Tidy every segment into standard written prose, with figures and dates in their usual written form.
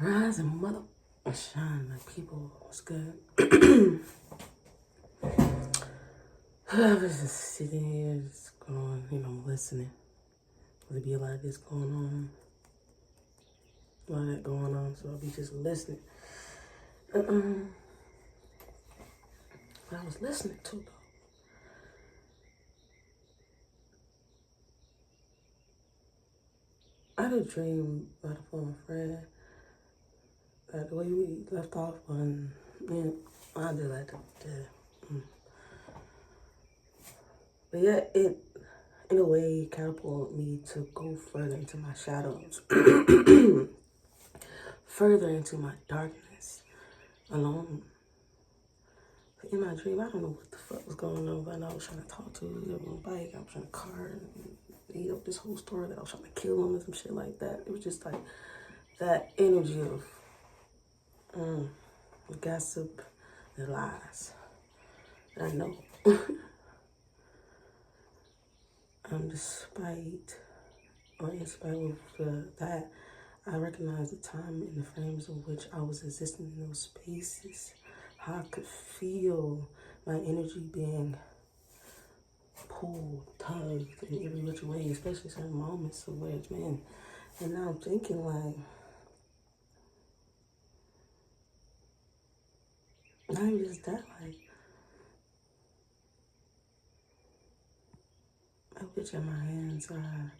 Rise and mother shine, my people. What's good? I was just sitting here, just going, listening. There'll be a lot of this going on, a lot of that going on, so I'll be just listening. What I was listening to, though, I had a dream about a former friend. That the way we left off on, I did like that. But yeah, it in a way catapulted me to go further into my shadows, further into my darkness, alone. But in my dream, I don't know what the fuck was going on, but I know I was trying to talk to him on a bike. I was trying to car and eat up this whole story that I was trying to kill him and some shit like that. It was just like that energy of gossip and lies. And I know. Despite or in spite of that, I recognize the time and the frames in which I was existing in those spaces. How I could feel my energy being pulled, tugged in every which way, especially certain moments of where it's been. And now I'm thinking like, not even just that, like, I bitch at my hands are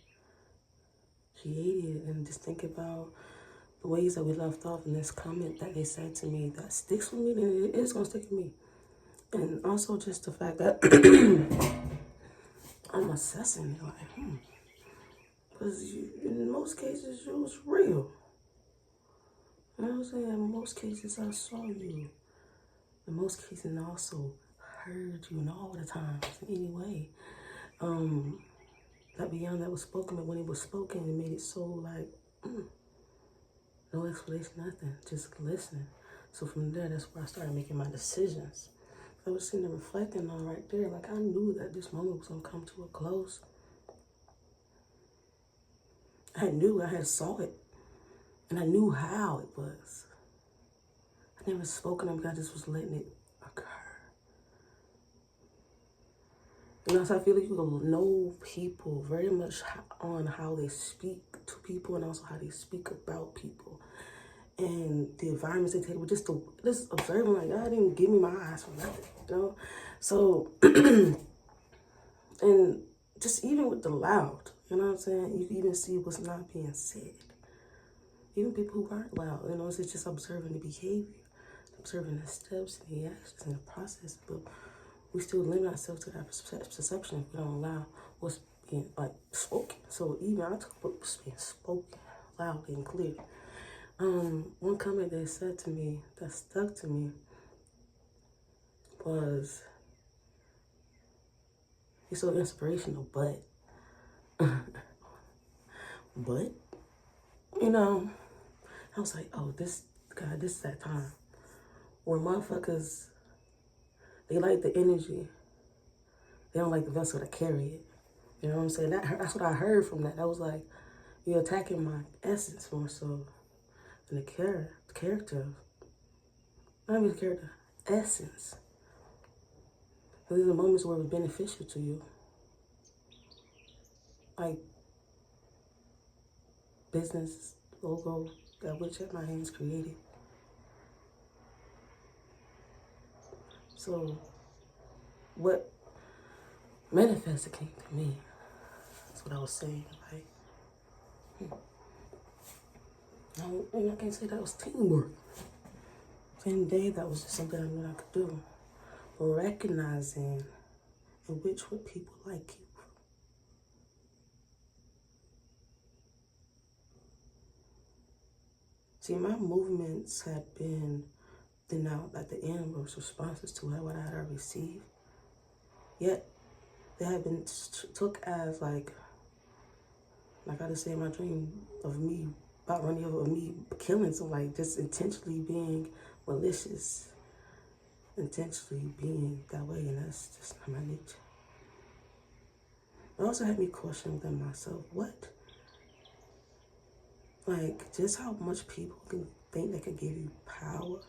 created, and just think about the ways that we left off in this comment that they said to me that sticks with me, then it is gonna stick with me. And also just the fact that I'm assessing it like, because in most cases you was real. You know what I'm saying? In most cases I saw you. In most cases I also heard you, and all the times anyway. That beyond that was spoken, but when it was spoken, it made it so like, no explanation, nothing, just listening. So from there, that's where I started making my decisions. I was sitting there reflecting on right there, like I knew that this moment was gonna come to a close. I had saw it, and I knew how it was. I never spoken of it, I just was letting it occur. So I feel like you will know people very much on how they speak to people and also how they speak about people. And the environments they take, just observing, like, God didn't give me my eyes for nothing, So, and just even with the loud, you know what I'm saying? You can even see what's not being said. Even people who aren't loud, it's just observing the behavior, observing the steps and the actions and the process. But we still limit ourselves to that perception if we don't allow what's being like spoken. So even I took what was being spoken loudly and clear. One comment they said to me that stuck to me was, "You're so inspirational, but but I was like, oh, this is that time where motherfuckers, they like the energy, they don't like the vessel to carry it. You know what I'm saying? That's what I heard from that. That was like, you're attacking my essence more so than the character, not even the character, essence. Because there's the moments where it was beneficial to you, like business logo that which at my hands created. So what manifested came to me. That's what I was saying. Like, I can't say that was teamwork. Same day, that was just something I knew I could do. But recognizing in which way people like you. See, my movements had been out at the end was responses to what I had received. Yet they had been took as like I just say in my dream of me about running over me killing, so like just intentionally being malicious, intentionally being that way, and that's just not my nature. It also had me question within myself, what? Like, just how much people can think they can give you power.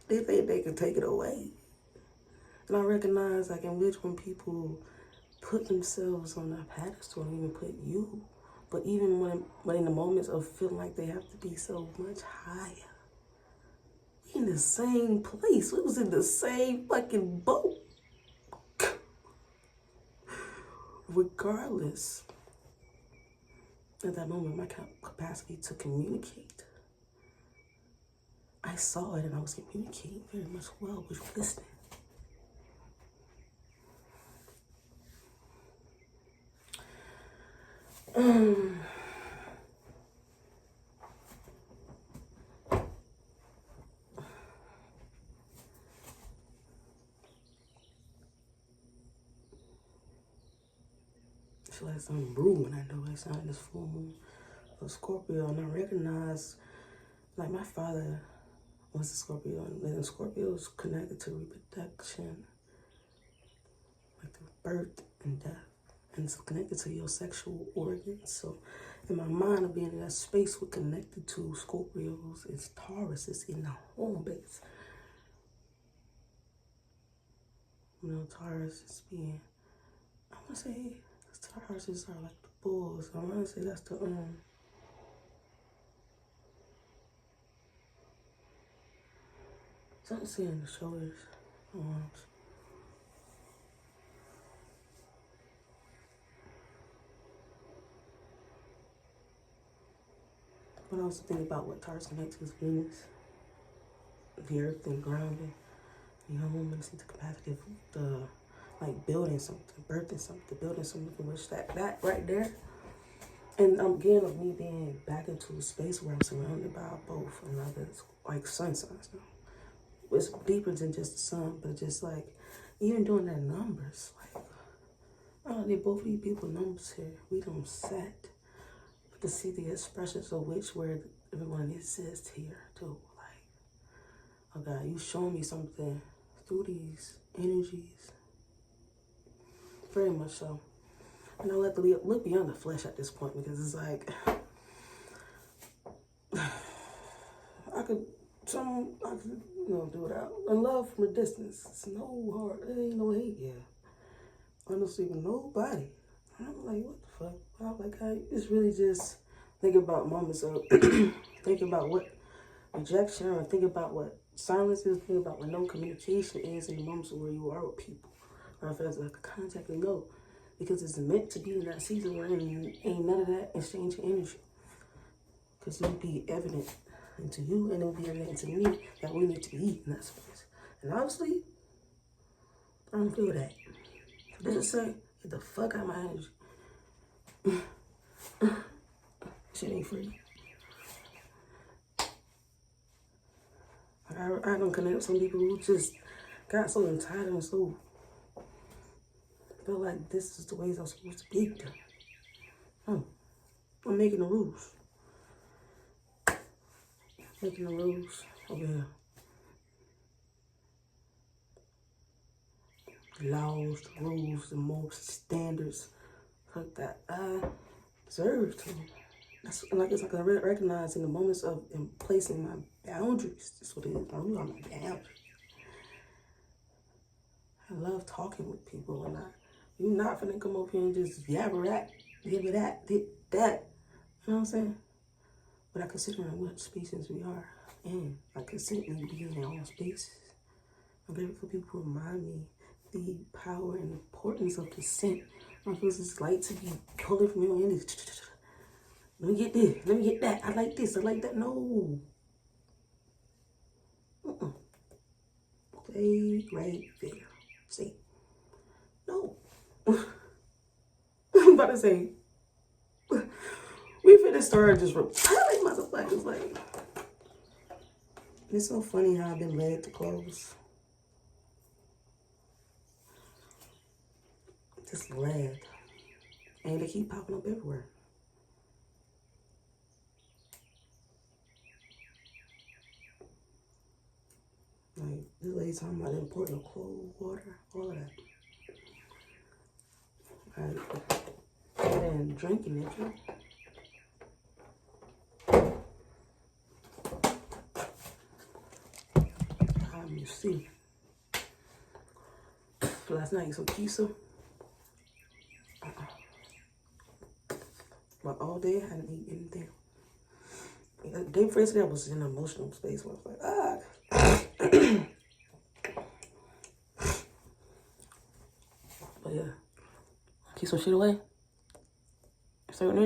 They think they can take it away. And I recognize, like, in which when people put themselves on a pedestal and even put you, but even when in the moments of feeling like they have to be so much higher, we in the same place. We was in the same fucking boat. Regardless, at that moment, my capacity to communicate, I saw it and I was communicating very much well with listening. It's like something brewing. I know it's not this full moon of Scorpio, and I recognize, like, my father was a Scorpio, and Scorpio is connected to reproduction, like the birth and death, and it's connected to your sexual organs. So, in my mind, of being in that space, we're connected to Scorpios. It's Taurus. It's in the home base. You know, Taurus is being, I want to say, Tauruses are like the bulls. I want to say that's the something saying the shoulders, the arms. But I also think about what Taurus connects with Venus, the earth and grounding. You know, women see the capacity of the, like, building something, birthing something, building something, which that right there. And again, of me being back into a space where I'm surrounded by both another, like, sun signs now. It's deeper than just the sun, but just like, even doing their numbers, like, they both need people numbers here. We don't set to see the expressions of which where everyone exists here too. Like, oh God, you show me something through these energies. Very much so. And I let the look beyond the flesh at this point, because it's like I could do without. And love from a distance. It's no hard. It ain't no hate. Yeah. Honestly, with nobody. And I'm like, what the fuck? I'm like, it's really just thinking about moments of thinking about what rejection, or think about what silence is, think about what no communication is in the moments where you are with people. Or if there's like a contact and no. Because it's meant to be in that season where ain't none of that exchange of energy. Because it will be evident into you, and it will be evident to me that we need to be in that space. And honestly, I don't feel that. So just say, get the fuck out of my energy. Shit ain't free. I don't connect with some people who just got so entitled and so feel like this is the ways I'm supposed to be them. I'm making the rules. Making the rules over here. The laws, the rules, the most standards, like that I deserve to. That's like, it's like I recognize in the moments of placing my boundaries. That's what it is. I'm on my boundaries. I love talking with people, and you're not finna come up here and just yabber that, give it that, did that. You know what I'm saying? But I consider what species we are, and I consider me to be in their own spaces. I'm grateful for people who remind me the power and importance of consent. I'm supposed to just like to be pulling from your energy. Let me get this. Let me get that. I like this. I like that. No. Stay right there. See? No. I'm about to say, we finna start just repelling motherfuckers. Like, it's so funny how I've been led to close. Just led. And they keep popping up everywhere. Like, this lady talking about the importance of cold water, all of that. And drinking it. see. Last night, I ate some pizza. But all day, I hadn't eaten anything. The day before yesterday, I was in an emotional space where I was like, ah. But yeah, keep some shit away. Certain